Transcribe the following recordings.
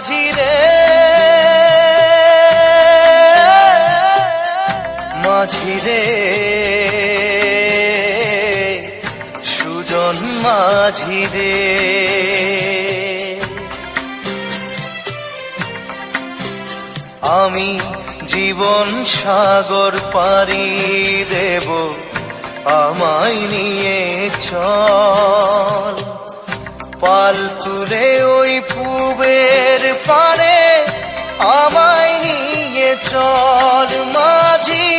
মাঝি রে মাঝি রে সুজন মাঝি রে আমি জীবন সাগর পাড়ি দেব আমায় নিয়ে চল পাল তুলে ওই পূবের পারে আমায় নিয়ে চল মাঝি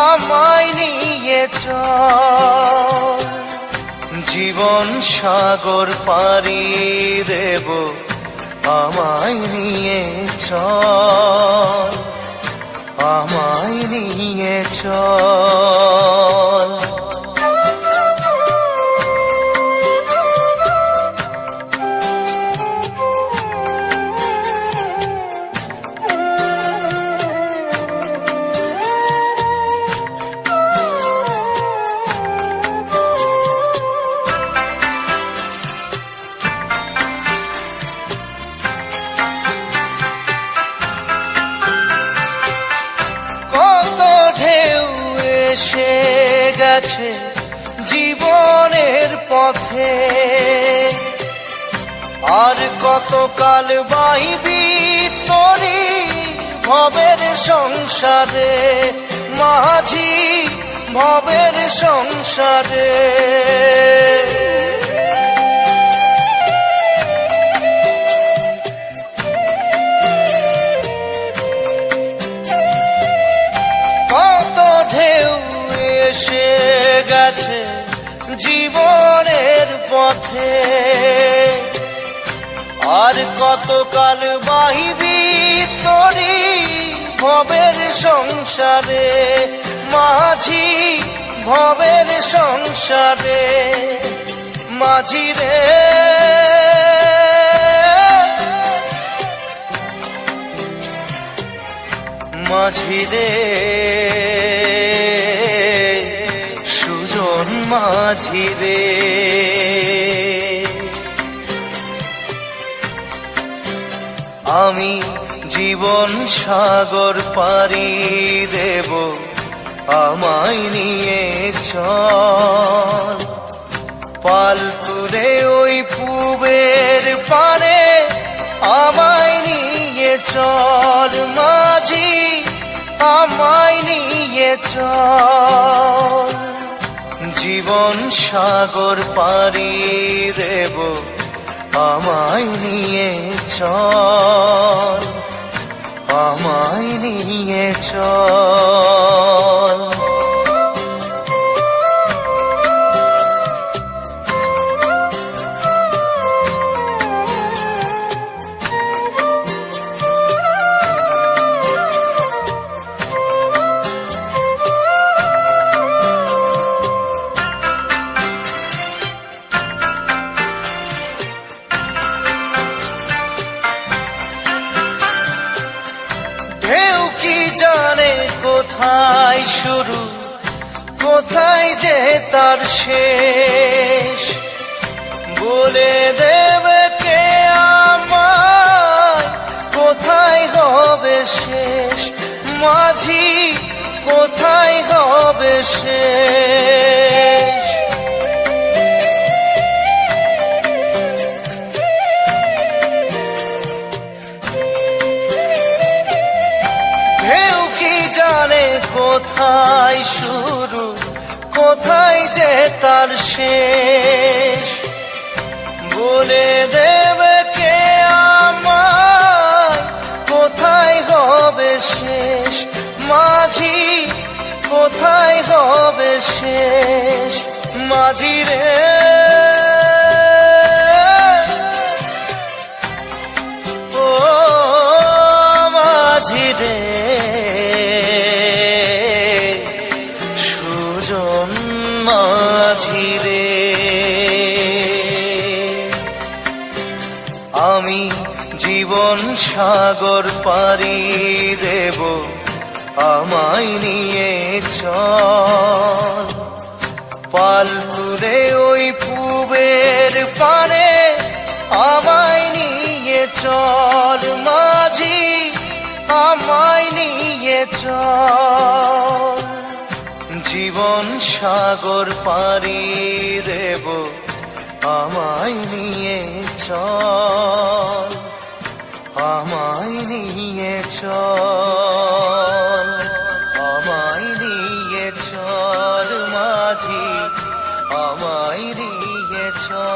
আমায় নিয়ে চল জীবন সাগর পাড়ি দেব আমায় নিয়ে চল আমায় নিয়ে চল এসে গেছে জীবনের পথে আর কতকাল বাইবি তোরি ভবের সংসারে মাঝি ভবের সংসারে এসে গেছে জীবনের পথে আর কতকাল বাহিবি তোরি ভবের সংসারে মাঝি ভবের সংসারে মাঝি রে মাঝি রে সুজন মাঝি রে আমি জীবন সাগর পাড়ি দেব আমায় নিয়ে চল পাল তুলে ওই পূবের পারে আমায় নিয়ে চল মাঝি আমায় নিয়ে চল জীবন সাগর পাড়ি দেব আমায় নিয়ে চল আমায় নিয়ে চল জানে কোথায় শুরু কোথায় যে তার শেষ বলে দেবে কে আমায় কোথায় হবে শেষ মাঝি কোথায় হবে শেষ কোথায় শুরু কোথায় যে তার শেষ বলে দেবে কে আমায় কোথায় হবে শেষ মাঝি কোথায় হবে শেষ মাঝি রে ও মাঝি রে মাঝি রে আমি জীবন সাগর পাড়ি দেব আমায় নিয়ে চল পাল তুলে ওই পূবের পারে আমায় নিয়ে চল মাঝি আমায় নিয়ে চল, জীবন সাগর পাড়ি দেব আমায় নিয়ে চল, আমায় নিয়ে চল, আমায় নিয়ে চল মাঝি আমায় নিয়ে চল।